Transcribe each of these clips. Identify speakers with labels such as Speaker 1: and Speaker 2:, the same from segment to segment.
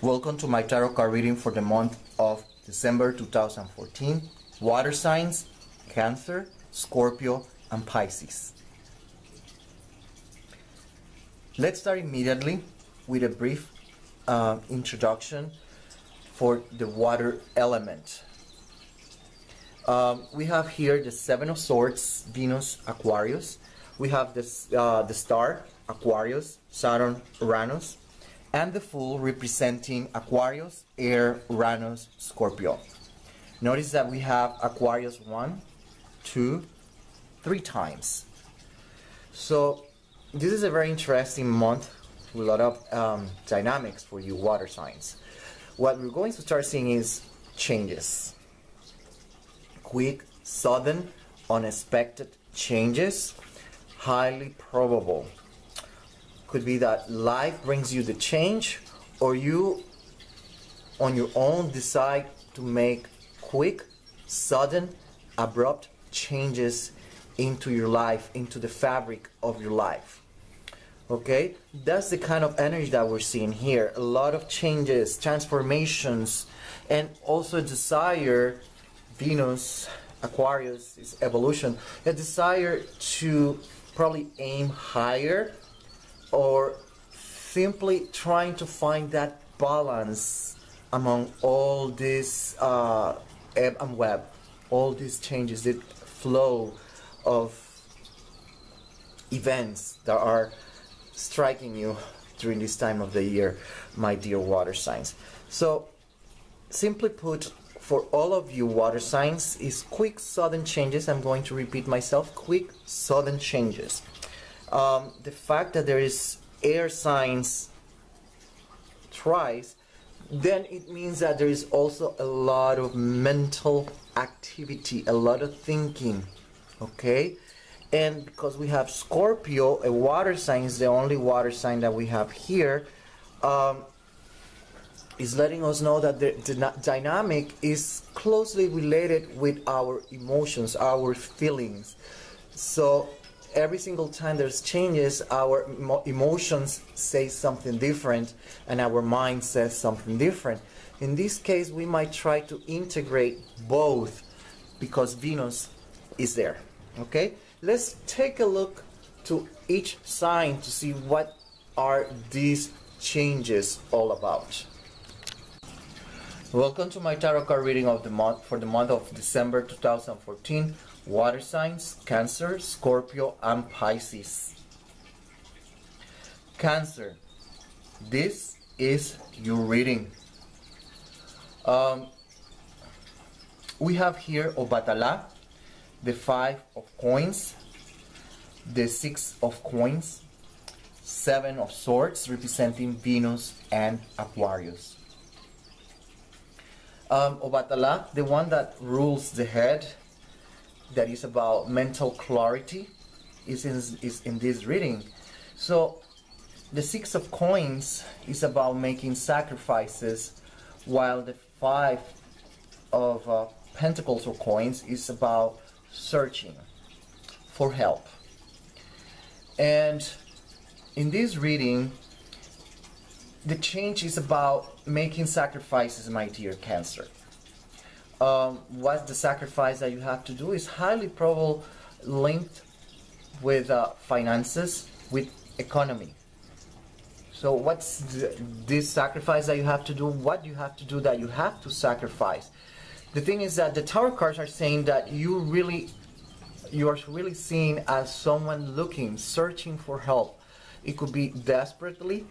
Speaker 1: Welcome to my tarot card reading for the month of December 2014. Water signs, Cancer, Scorpio, and Pisces. Let's start immediately with a brief introduction for the water element. We have here the Seven of Swords, Venus, Aquarius. We have this, the star, Aquarius, Saturn, Uranus, and the Fool representing Aquarius, Air, Uranus, Scorpio. Notice that we have Aquarius 1, 2, 3 times. So this is a very interesting month with a lot of dynamics for you water signs. What we're going to start seeing is changes. Quick, sudden, unexpected changes, highly probable. Could be that life brings you the change, or you on your own decide to make quick, sudden, abrupt changes into your life, into the fabric of your life. Okay, that's the kind of energy that we're seeing here. A lot of changes, transformations, and also a desire. Venus, Aquarius is evolution, a desire to probably aim higher, or simply trying to find that balance among all this ebb and web, all these changes, the flow of events that are striking you during this time of the year, my dear water signs. So simply put, for all of you water signs, is quick, sudden changes. I'm going to repeat myself, quick, sudden changes. The fact that there is air signs twice, then it means that there is also a lot of mental activity, a lot of thinking, okay? And because we have Scorpio, a water sign, is the only water sign that we have here, is letting us know that the dynamic is closely related with our emotions, our feelings. So every single time there's changes, our emotions say something different and our mind says something different. In this case, we might try to integrate both because Venus is there. Okay, let's take a look to each sign to see what are these changes all about. Welcome to my tarot card reading of the month for the month of December 2014. Water signs, Cancer, Scorpio, and Pisces. Cancer, this is your reading. We have here Obatala, the 5 of coins, the 6 of coins, 7 of swords representing Venus and Aquarius. Obatala, the one that rules the head, that is about mental clarity, is in this reading. So the 6 of coins is about making sacrifices, while the 5 of pentacles or coins is about searching for help. And in this reading, the change is about making sacrifices, my dear Cancer. What the sacrifice that you have to do is highly probable linked with finances, with economy. So what's this sacrifice that you have to do? What you have to do that you have to sacrifice? The thing is that the tarot cards are saying that you are really seen as someone looking, searching for help. It could be desperately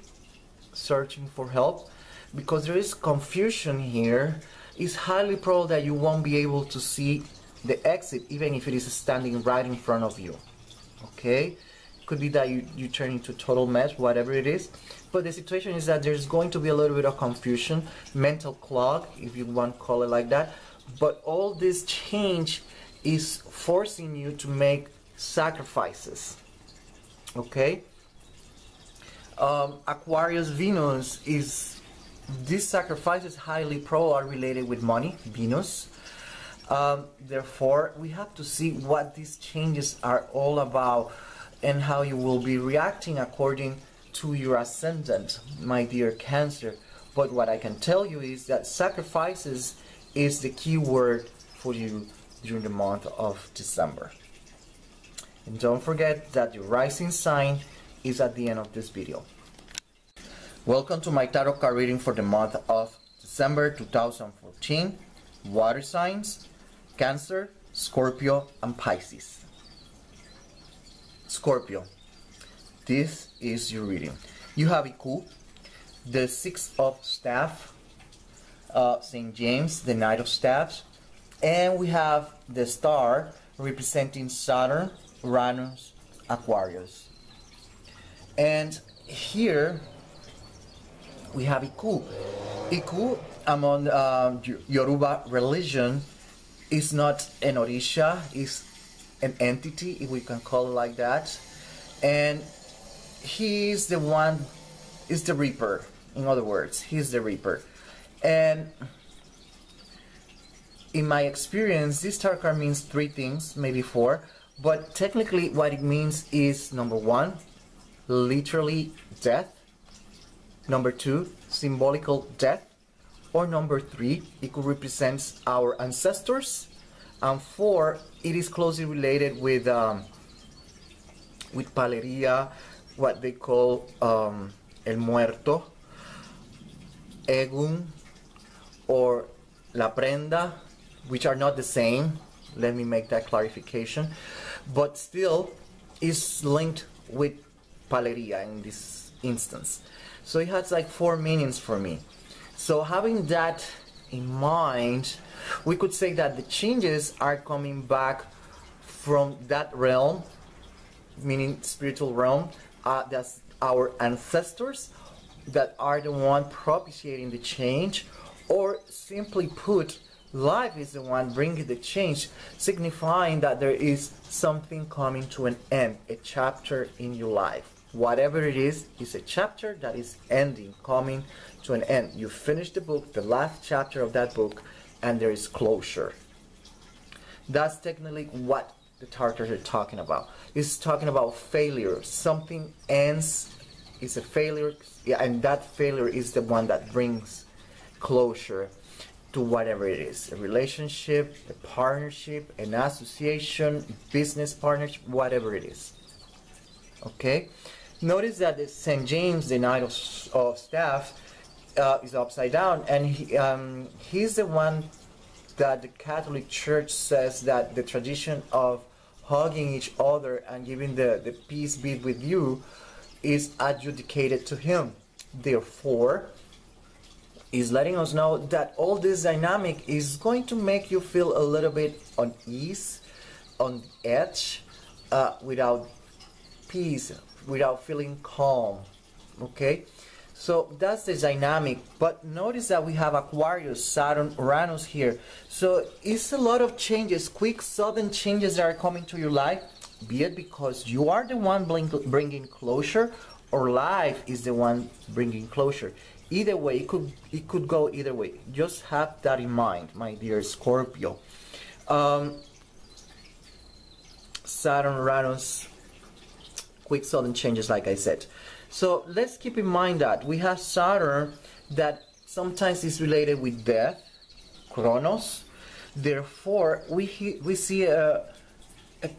Speaker 1: searching for help, because there is confusion here. It's highly probable that you won't be able to see the exit, even if it is standing right in front of you. Okay, could be that you turn into a total mess, whatever it is, but the situation is that there's going to be a little bit of confusion, mental clog, if you want to call it like that. But all this change is forcing you to make sacrifices. Okay, Aquarius Venus is, these sacrifices highly probably are related with money, Venus. Therefore, we have to see what these changes are all about and how you will be reacting according to your ascendant, my dear Cancer. But what I can tell you is that sacrifices is the key word for you during the month of December. And don't forget that your rising sign is at the end of this video. Welcome to my tarot card reading for the month of December 2014. Water signs, Cancer, Scorpio, and Pisces. Scorpio, this is your reading. You have Iku, the Six of Staff, St. James, the Knight of Staffs, and we have the star representing Saturn, Uranus, Aquarius. And here we have Iku. Iku, among Yoruba religion, is not an Orisha, is an entity, if we can call it like that. And he is the one, is the Reaper. In other words, he's the Reaper. And in my experience, this tarot card means three things, maybe four. But technically what it means is, number one, literally death. Number two, symbolical death. Or number three, it could represent our ancestors. And four, it is closely related with Palería, what they call El Muerto, Egum, or La Prenda, which are not the same. Let me make that clarification. But still is linked with Palería in this instance. So it has like four meanings for me. So having that in mind, we could say that the changes are coming back from that realm, meaning spiritual realm. That's our ancestors that are the one propitiating the change, or simply put, life is the one bringing the change, signifying that there is something coming to an end, a chapter in your life. Whatever it is a chapter that is ending, coming to an end. You finish the book, the last chapter of that book, and there is closure. That's technically what the tarot cards are talking about. It's talking about failure. Something ends, it's a failure, and that failure is the one that brings closure to whatever it is. A relationship, a partnership, an association, business partnership, whatever it is. Okay? Notice that the St. James, the Knight of Staff, is upside down, and he's the one that the Catholic Church says that the tradition of hugging each other and giving the peace be with you is adjudicated to him. Therefore, is letting us know that all this dynamic is going to make you feel a little bit unease, on edge, without peace, without feeling calm. Okay, so that's the dynamic. But notice that we have Aquarius, Saturn, Uranus here. So it's a lot of changes, quick, sudden changes that are coming to your life, be it because you are the one bringing closure, or life is the one bringing closure. Either way, it could go either way. Just have that in mind, my dear Scorpio. Saturn, Uranus, quick sudden changes, like I said. So let's keep in mind that we have Saturn that sometimes is related with death, Chronos. Therefore, we see a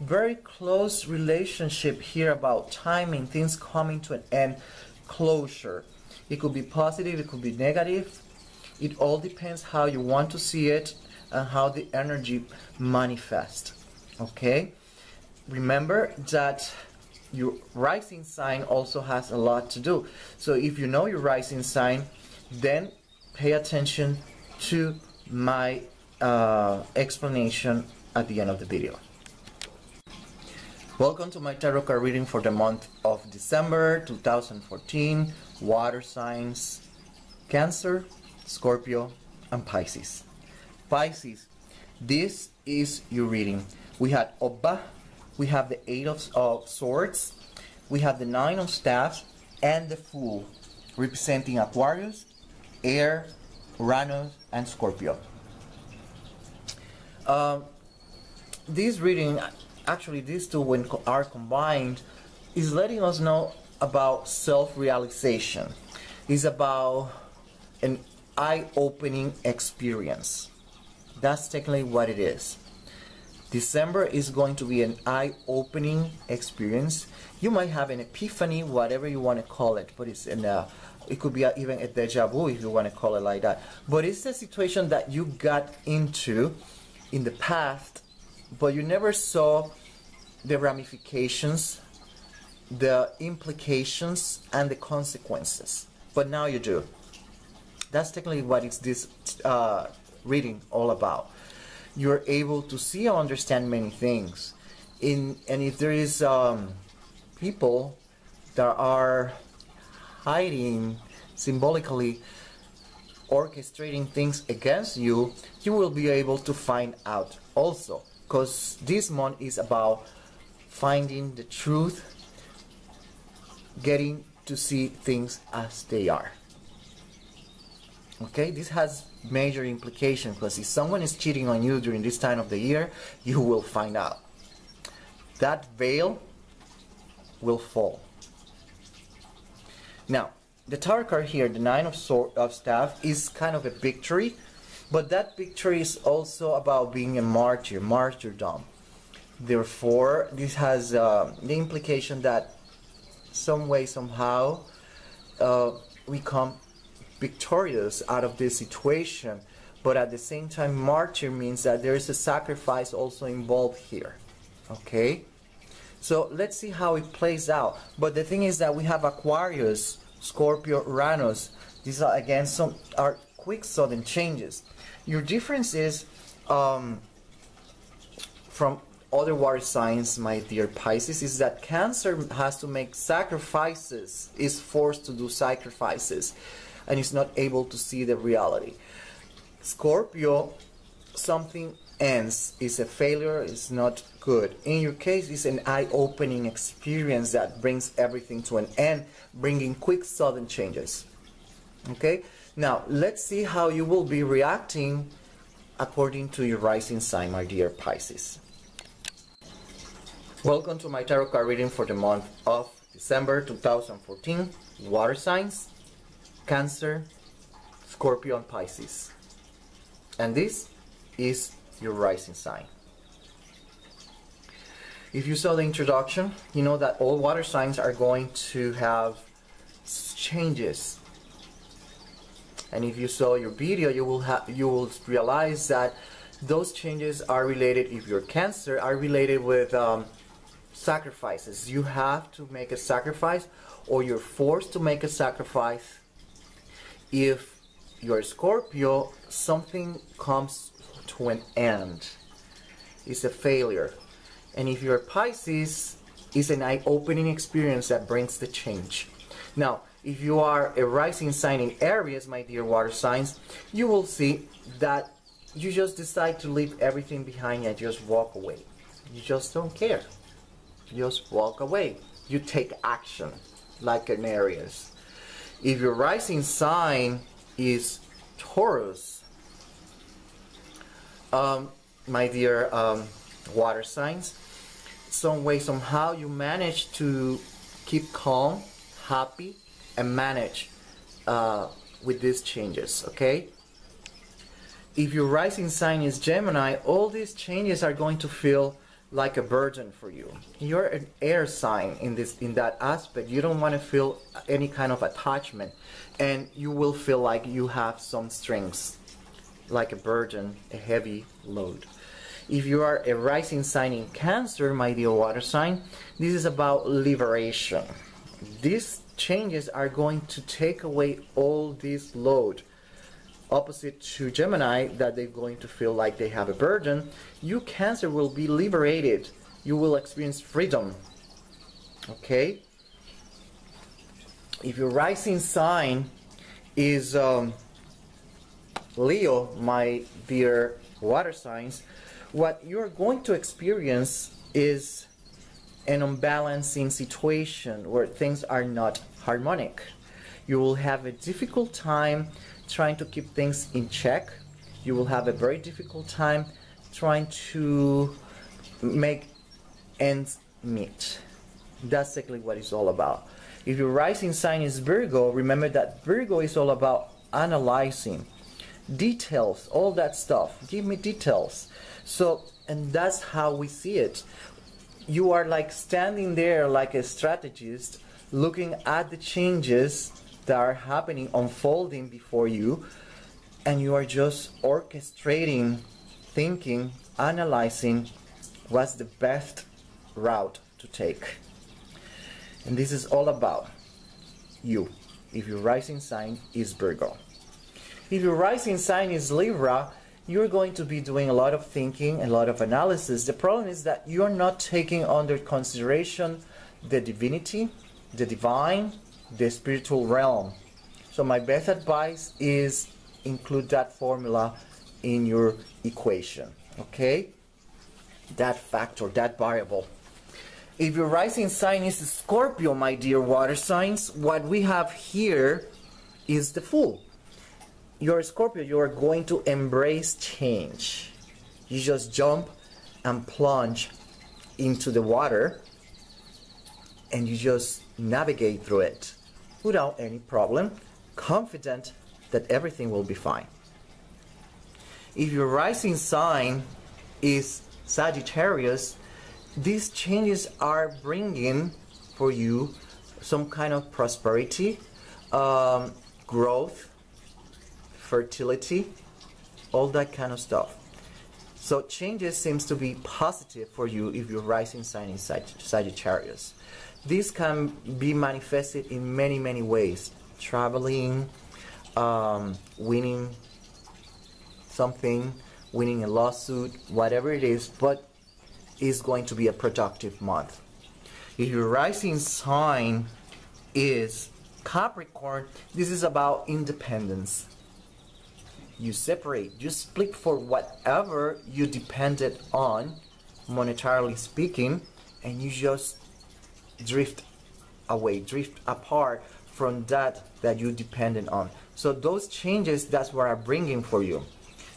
Speaker 1: very close relationship here about timing, things coming to an end, closure. It could be positive, it could be negative. It all depends how you want to see it and how the energy manifests. Okay? Remember that your rising sign also has a lot to do. So if you know your rising sign, then pay attention to my explanation at the end of the video. Welcome to my tarot card reading for the month of December 2014. Water signs, Cancer, Scorpio, and Pisces. Pisces, this is your reading. We had Obba, we have the Eight of Swords, we have the Nine of Staffs, and the Fool, representing Aquarius, Air, Uranus, and Scorpio. This reading, actually these two when are combined, is letting us know about self-realization. It's about an eye-opening experience. That's technically what it is. December is going to be an eye-opening experience. You might have an epiphany, whatever you want to call it, but it's it could be even a deja vu if you want to call it like that. But it's a situation that you got into in the past, but you never saw the ramifications, the implications, and the consequences. But now you do. That's technically what it's this reading all about. You're able to see or understand many things. And if there is people that are hiding, symbolically orchestrating things against you, you will be able to find out also. Because this month is about finding the truth, getting to see things as they are. Okay, this has major implications, because if someone is cheating on you during this time of the year, you will find out. That veil will fall. Now, the tarot card here, the Nine of Staff, is kind of a victory, but that victory is also about being a martyr, martyrdom. Therefore, this has the implication that some way, somehow, we come victorious out of this situation, but at the same time, martyr means that there is a sacrifice also involved here. Okay, so let's see how it plays out. But the thing is that we have Aquarius, Scorpio, Uranus. These are again some are quick sudden changes. Your difference is from other water signs, my dear Pisces, is that Cancer has to make sacrifices, is forced to do sacrifices, and is not able to see the reality. Scorpio, something ends, is a failure, is not good. In your case, it's an eye-opening experience that brings everything to an end, bringing quick sudden changes. Okay, now let's see how you will be reacting according to your rising sign, my dear Pisces. Welcome to my tarot card reading for the month of December 2014. Water signs: Cancer, Scorpio, and Pisces. And this is your rising sign. If you saw the introduction, you know that all water signs are going to have changes. And if you saw your video, you will realize that those changes are related, if you're Cancer, are related with sacrifices. You have to make a sacrifice, or you're forced to make a sacrifice. If you're Scorpio, something comes to an end. It's a failure. And if you're Pisces, it's an eye-opening experience that brings the change. Now, if you are a rising sign in Aries, my dear water signs, you will see that you just decide to leave everything behind and just walk away. You just don't care. You just walk away. You take action, like an Aries. If your rising sign is Taurus, my dear water signs, some way, somehow you manage to keep calm, happy, and manage with these changes, okay? If your rising sign is Gemini, all these changes are going to feel like a burden for you. You're an air sign in that aspect. You don't want to feel any kind of attachment, and you will feel like you have some strings, like a burden, a heavy load. If you are a rising sign in Cancer, my dear water sign, this is about liberation. These changes are going to take away all this load. Opposite to Gemini, that they're going to feel like they have a burden, you Cancer will be liberated. You will experience freedom. Okay? If your rising sign is Leo, my dear water signs, what you're going to experience is an unbalancing situation where things are not harmonic. You will have a difficult time trying to keep things in check. You will have a very difficult time trying to make ends meet. That's exactly what it's all about. If your rising sign is Virgo, remember that Virgo is all about analyzing details, all that stuff. Give me details. So, and that's how we see it. You are like standing there like a strategist, looking at the changes that are happening, unfolding before you, and you are just orchestrating, thinking, analyzing what's the best route to take. And this is all about you, if your rising sign is Virgo. If your rising sign is Libra, you're going to be doing a lot of thinking, a lot of analysis. The problem is that you're not taking under consideration the divinity, the divine, the spiritual realm. So my best advice is include that formula in your equation, okay? That factor, that variable. If your rising sign is Scorpio, my dear water signs, what we have here is the Fool. You're a Scorpio, you are going to embrace change. You just jump and plunge into the water and you just navigate through it without any problem, confident that everything will be fine. If your rising sign is Sagittarius, these changes are bringing for you some kind of prosperity, growth, fertility, all that kind of stuff. So changes seems to be positive for you if your rising sign is Sagittarius. This can be manifested in many, many ways. Traveling, winning something, winning a lawsuit, whatever it is, but it's going to be a productive month. If your rising sign is Capricorn, this is about independence. You separate, you split for whatever you depended on, monetarily speaking, and you just drift away, drift apart from that you depended on. So those changes, that's what I'm bringing for you.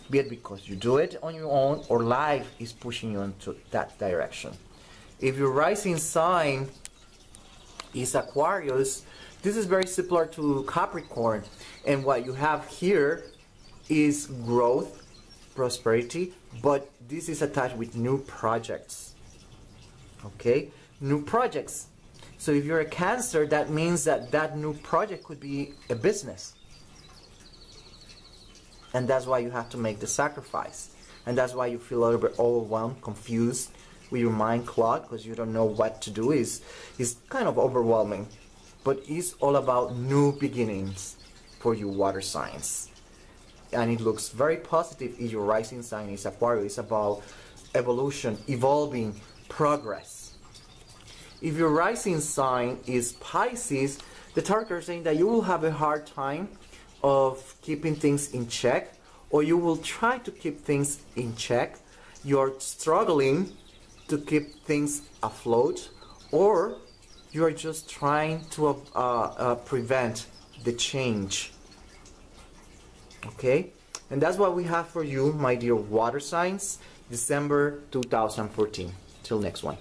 Speaker 1: Be it because you do it on your own or life is pushing you into that direction. If your rising sign is Aquarius, this is very similar to Capricorn. And what you have here is growth, prosperity, but this is attached with new projects. Okay? New projects. So if you're a Cancer, that means that new project could be a business. And that's why you have to make the sacrifice. And that's why you feel a little bit overwhelmed, confused with your mind clogged because you don't know what to do. It's kind of overwhelming. But it's all about new beginnings for you water signs. And it looks very positive if your rising sign is Aquarius. It's about evolution, evolving, progress. If your rising sign is Pisces, the tarot is saying that you will have a hard time of keeping things in check, or you will try to keep things in check. You're struggling to keep things afloat, or you're just trying to prevent the change. Okay? And that's what we have for you, my dear water signs, December 2014. Till next one.